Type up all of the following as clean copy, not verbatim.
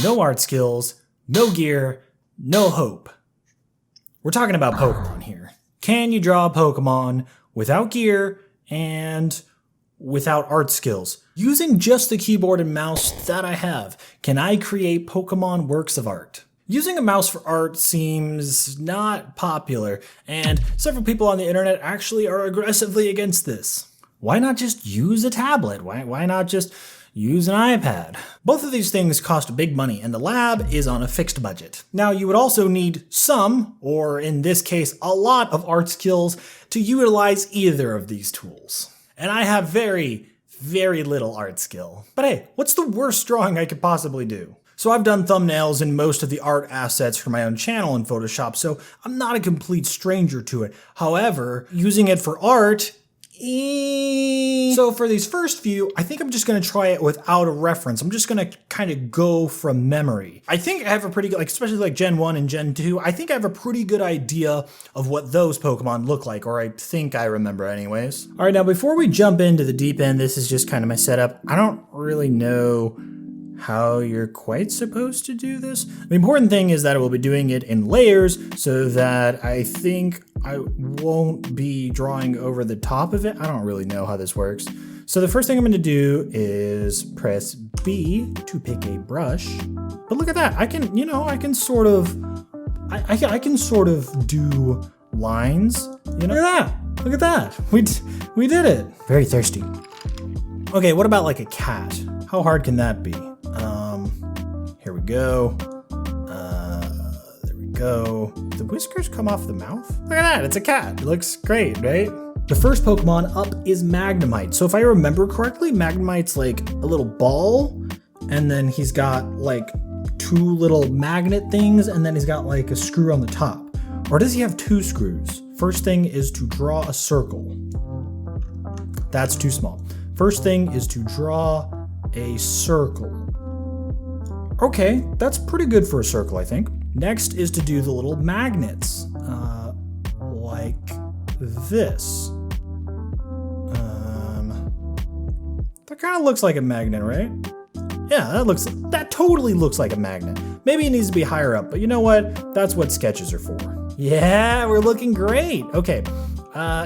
no art skills, no gear, no hope. We're talking about Pokemon here. Can you draw a Pokemon without gear and without art skills? Using just the keyboard and mouse that I have, can I create Pokemon works of art? Using a mouse for art seems not popular, and several people on the internet actually are aggressively against this. Why not just use a tablet? Why not just use an iPad? Both of these things cost big money, and the lab is on a fixed budget. Now, you would also need some, or in this case, a lot of art skills to utilize either of these tools. And I have very little art skill. But hey, what's the worst drawing I could possibly do? So I've done thumbnails and most of the art assets for my own channel in Photoshop, so I'm not a complete stranger to it. However, using it for art, so for these first few, I think I'm just going to try it without a reference. I'm just going to kind of go from memory. I think I have a pretty good, especially like Gen 1 and Gen 2, I think I have a pretty good idea of what those Pokemon look like, or I think I remember anyways. All right, now before we jump into the deep end, this is just kind of my setup. I don't really know how you're quite supposed to do this. The important thing is that I will be doing it in layers so that I think I won't be drawing over the top of it. I don't really know how this works. So the first thing I'm going to do is press B to pick a brush. But look at that. I can, I can sort of do lines. Look at that. Look at that. We did it. Very thirsty. Okay, what about like a cat? How hard can that be? Here we go. There we go. The whiskers come off the mouth? Look at that, it's a cat. It looks great, right? The first Pokemon up is Magnemite. So if I remember correctly, Magnemite's like a little ball, and then he's got like two little magnet things, and then he's got like a screw on the top. Or does he have two screws? First thing is to draw a circle. That's too small. First thing is to draw a circle. Okay, that's pretty good for a circle, I think. Next is to do the little magnets, like this. That kind of looks like a magnet, right? Yeah, that totally looks like a magnet. Maybe it needs to be higher up, but you know what? That's what sketches are for. Yeah, we're looking great. Okay,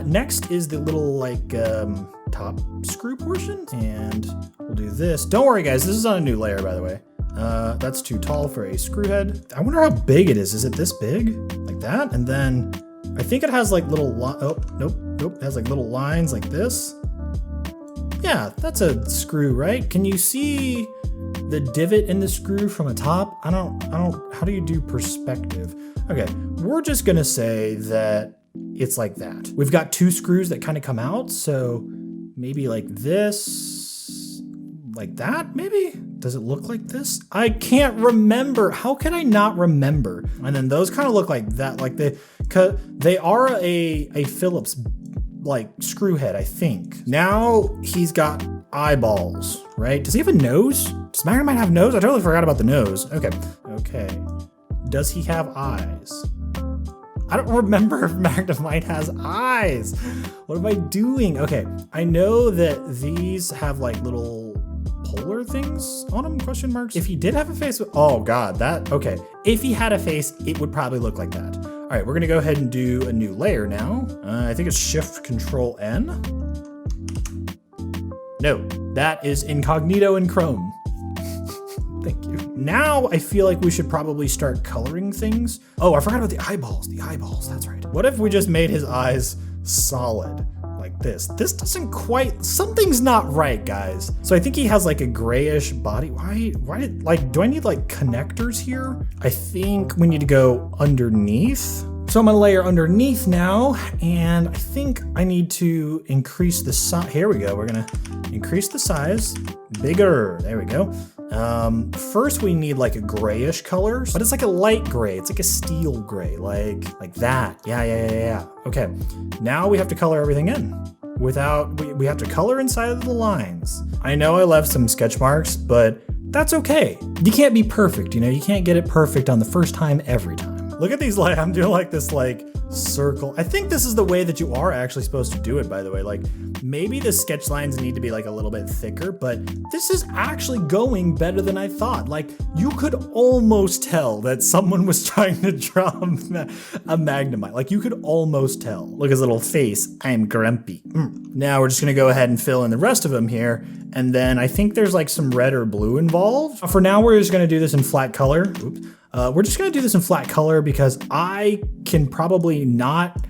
next is the little top screw portion, and we'll do this. Don't worry guys, this is on a new layer by the way. That's too tall for a screw head. I wonder how big it is. Is it this big? Like that? And then I think it has like little, nope. It has like little lines like this. Yeah, that's a screw, right? Can you see the divot in the screw from the top? How do you do perspective? Okay, we're just gonna say that it's like that. We've got two screws that kind of come out, so maybe like this, like that, maybe? Does it look like this? I can't remember. How can I not remember? And then those kind of look like that, like they are a Phillips like screw head, I think. Now he's got eyeballs, right? Does he have a nose? Does Magnemite have a nose? I totally forgot about the nose. Okay. Does he have eyes? I don't remember if Magnemite has eyes. What am I doing? Okay, I know that these have like little polar things on them, question marks. If he did have a face, oh God, okay. If he had a face, it would probably look like that. All right, we're gonna go ahead and do a new layer now. I think it's Shift Control N. No, that is incognito in Chrome. Thank you. Now I feel like we should probably start coloring things. Oh, I forgot about the eyeballs. The eyeballs, that's right. What if we just made his eyes solid? Like this. This doesn't quite, something's not right, guys. So I think he has like a grayish body. Why do I need like connectors here? I think we need to go underneath. So I'm gonna layer underneath now, and I think I need to increase the size. Here we go, we're gonna increase the size. Bigger, there we go. First we need like a grayish color, but it's like a light gray. It's like a steel gray, like that. Yeah. Okay, now we have to color everything in. We have to color inside of the lines. I know I left some sketch marks, but that's okay. You can't be perfect, you can't get it perfect on the first time every time. Look at these, like, I'm doing like this like circle. I think this is the way that you are actually supposed to do it, by the way. Like, maybe the sketch lines need to be like a little bit thicker, but this is actually going better than I thought. Like, you could almost tell that someone was trying to draw a Magnemite. Like, you could almost tell. Look at his little face. I'm grumpy. Now we're just gonna go ahead and fill in the rest of them here. And then I think there's like some red or blue involved. For now, we're just gonna do this in flat color. Oops. We're just gonna do this in flat color because I can probably not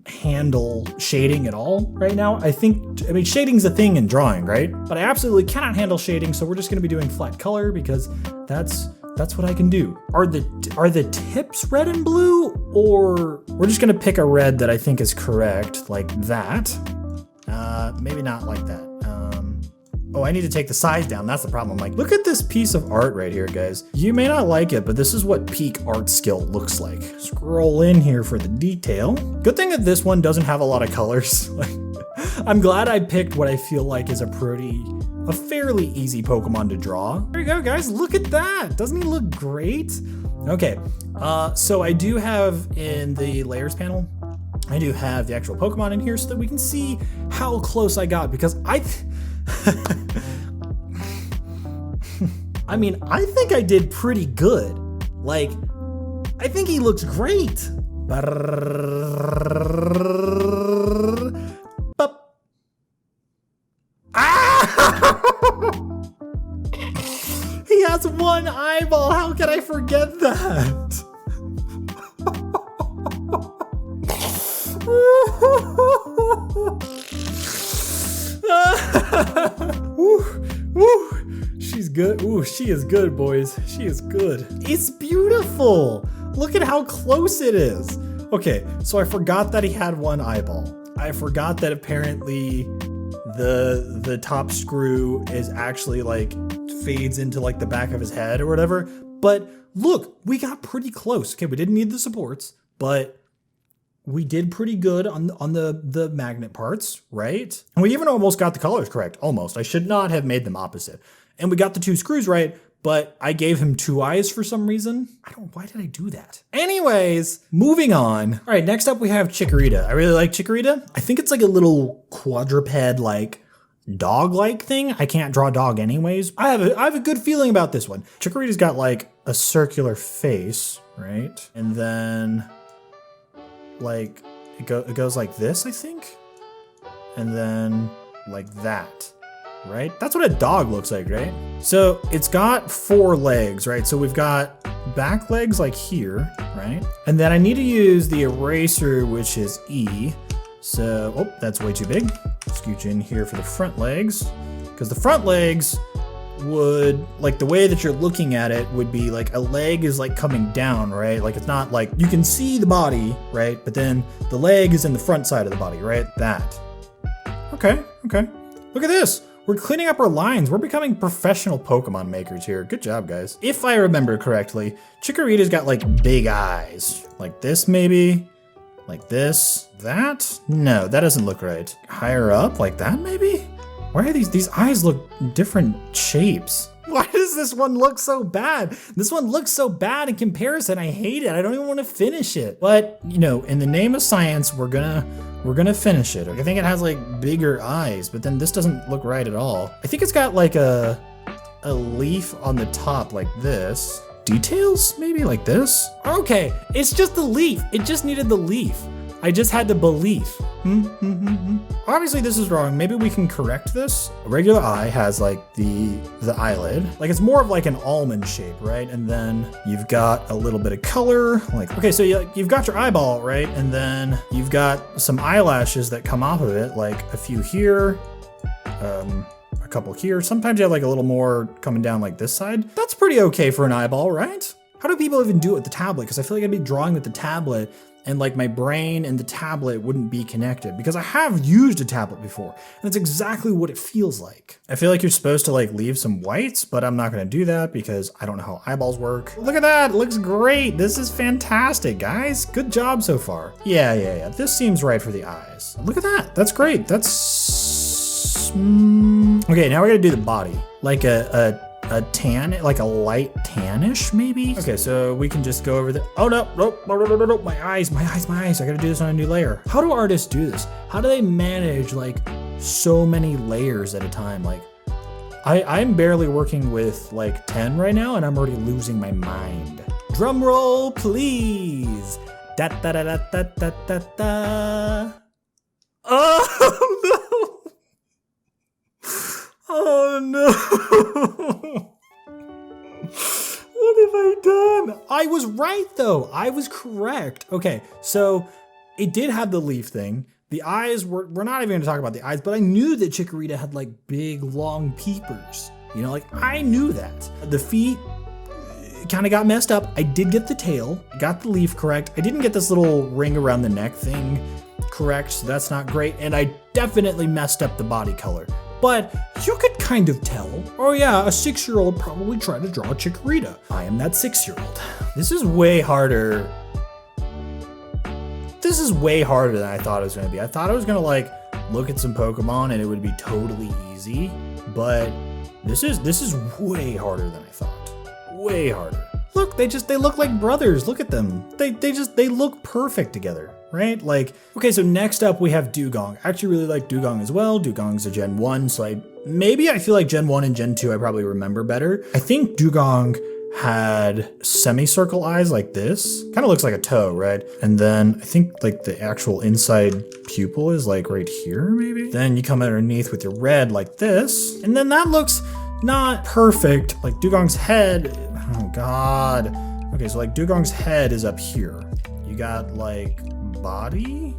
handle shading at all right now. I mean, shading's a thing in drawing, right? But I absolutely cannot handle shading, so we're just gonna be doing flat color because that's what I can do. Are the tips red and blue, or we're just gonna pick a red that I think is correct, like that. Maybe not like that. Oh, I need to take the size down. That's the problem. Like, look at this piece of art right here, guys. You may not like it, but this is what peak art skill looks like. Scroll in here for the detail. Good thing that this one doesn't have a lot of colors. I'm glad I picked what I feel like is a fairly easy Pokemon to draw. There you go, guys. Look at that. Doesn't he look great? Okay, so I do have in the layers panel, I do have the actual Pokemon in here so that we can see how close I got, because I mean, I think I did pretty good. Like, I think he looks great. He has one eyeball. How can I forget that? Woo, woo. She's good. Ooh, she is good, boys. She is good. It's beautiful. Look at how close it is. Okay, so I forgot that he had one eyeball. I forgot that apparently the top screw is actually like fades into like the back of his head or whatever. But look, we got pretty close. Okay, we didn't need the supports, but we did pretty good on the magnet parts, right? And we even almost got the colors correct, almost. I should not have made them opposite. And we got the two screws right, but I gave him two eyes for some reason. Why did I do that? Anyways, moving on. All right, next up we have Chikorita. I really like Chikorita. I think it's like a little quadruped, like dog-like thing. I can't draw a dog anyways. I have a good feeling about this one. Chikorita's got like a circular face, right? And then like it goes like this, I think, and then like that, right? That's what a dog looks like, right? So it's got 4 legs, right? So we've got back legs like here, right? And then I need to use the eraser, which is E. So, oh, that's way too big. Scooch in here for the front legs, because the front legs would, like, the way that you're looking at it would be like a leg is like coming down, right? Like, it's not like you can see the body, right? But then the leg is in the front side of the body, right? That. Okay. Look at this. We're cleaning up our lines. We're becoming professional Pokemon makers here. Good job, guys. If I remember correctly, Chikorita's got like big eyes. Like this, maybe? Like this? That? No, that doesn't look right. Higher up? Like that, maybe? Why are these eyes look different shapes? Why does this one look so bad? This one looks so bad in comparison. I hate it. I don't even want to finish it. But, you know, in the name of science, we're gonna finish it. I think it has like bigger eyes, but then this doesn't look right at all. I think it's got like a leaf on the top like this. Details? Maybe like this? Okay, it's just the leaf. It just needed the leaf. I just had to believe. Obviously this is wrong. Maybe we can correct this. A regular eye has like the eyelid. Like it's more of like an almond shape, right? And then you've got a little bit of color. Like, okay, so you've got your eyeball, right? And then you've got some eyelashes that come off of it, like a few here, a couple here. Sometimes you have like a little more coming down like this side. That's pretty okay for an eyeball, right? How do people even do it with the tablet? Because I feel like I'd be drawing with the tablet and like my brain and the tablet wouldn't be connected, because I have used a tablet before and it's exactly what it feels like. I feel like you're supposed to like leave some whites, but I'm not gonna do that because I don't know how eyeballs work. Look at that, it looks great. This is fantastic, guys. Good job so far. Yeah. This seems right for the eyes. Look at that, that's great. That's, okay, now we're gonna do the body. Like a a tan, like a light tannish maybe. Okay, so we can just go over the, oh no, nope, my eyes. I gotta do this on a new layer. How do artists do this? How do they manage like so many layers at a time? Like I'm barely working with like 10 right now and I'm already losing my mind. Drum roll, please. Da da da da da da da da. Oh no! Oh no! What have I done? I was right though. I was correct. Okay, so it did have the leaf thing. The eyes we're not even gonna talk about the eyes, but I knew that Chikorita had like big long peepers. You know, like I knew that. The feet kind of got messed up. I did get the tail, got the leaf correct. I didn't get this little ring around the neck thing correct, so that's not great. And I definitely messed up the body color. But you could kind of tell. Oh yeah, a 6-year-old probably tried to draw a Chikorita. I am that 6-year-old. This is way harder. This is way harder than I thought it was gonna be. I thought I was gonna like look at some Pokemon and it would be totally easy, but this is way harder than I thought. Way harder. Look, they look like brothers. Look at them. They look perfect together, right? Like, okay, so next up we have Dewgong. I actually really like Dewgong as well. Dewgong's a Gen 1, so I feel like Gen 1 and Gen 2 I probably remember better. I think Dewgong had semicircle eyes like this. Kind of looks like a toe, right? And then I think like the actual inside pupil is like right here, maybe? Then you come underneath with your red like this. And then that looks not perfect. Like Dewgong's head, oh God. Okay, so like Dewgong's head is up here. You got like body?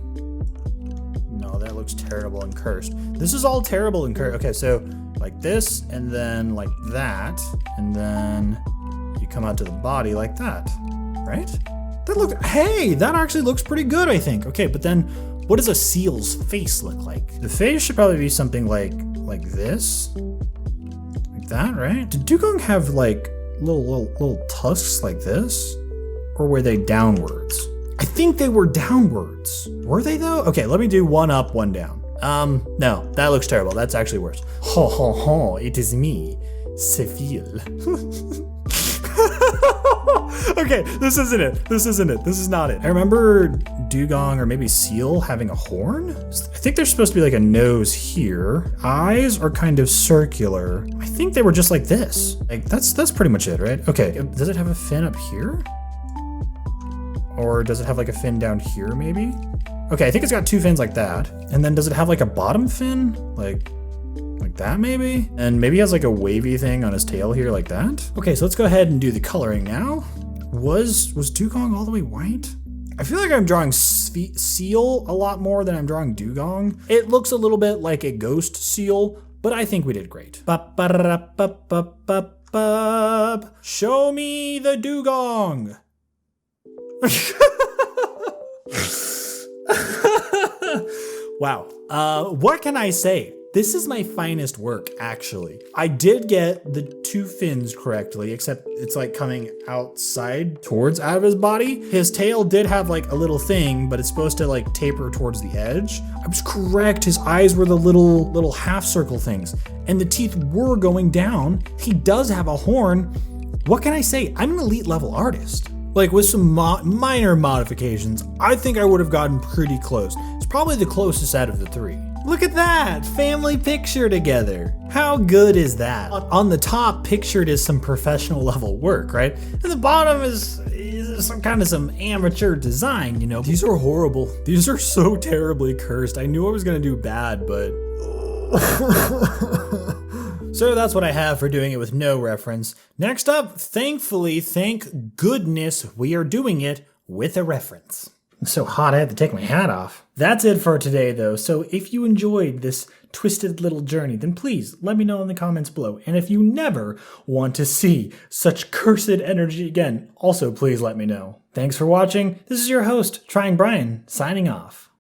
No, that looks terrible and cursed. This is all terrible and cursed. Okay, so like this and then like that. And then you come out to the body like that, right? Hey, that actually looks pretty good, I think. Okay, but then what does a seal's face look like? The face should probably be something like this. Like that, right? Did Dewgong have like little tusks like this? Or were they downwards? I think they were downwards. Were they though? Okay, let me do one up, one down. No, that looks terrible. That's actually worse. Ho ho ho, it is me, Seville. Okay, this isn't it. This is not it. I remember Dewgong or maybe Seal having a horn. I think there's supposed to be like a nose here. Eyes are kind of circular. I think they were just like this. Like that's pretty much it, right? Okay, does it have a fin up here? Or does it have like a fin down here maybe? Okay, I think it's got 2 fins like that. And then does it have like a bottom fin? Like that maybe? And maybe he has like a wavy thing on his tail here like that. Okay, so let's go ahead and do the coloring now. Was Dewgong all the way white? I feel like I'm drawing Seal a lot more than I'm drawing Dewgong. It looks a little bit like a ghost seal, but I think we did great. Show me the Dewgong. Wow. What can I say? This is my finest work, actually. I did get the 2 fins correctly, except it's like coming outside out of his body. His tail did have like a little thing, but it's supposed to like taper towards the edge. I was correct. His eyes were the little half circle things, and the teeth were going down. He does have a horn. What can I say? I'm an elite level artist. Like with some minor modifications, I think I would have gotten pretty close. It's probably the closest out of the 3. Look at that, family picture together. How good is that? On the top, pictured is some professional level work, right? And the bottom is some amateur design, you know? These are horrible. These are so terribly cursed. I knew I was gonna do bad, but... So that's what I have for doing it with no reference. Next up, thankfully, thank goodness, we are doing it with a reference. I'm so hot I had to take my hat off. That's it for today though, so if you enjoyed this twisted little journey, then please let me know in the comments below. And if you never want to see such cursed energy again, also please let me know. Thanks for watching. This is your host, Trying Brian, signing off.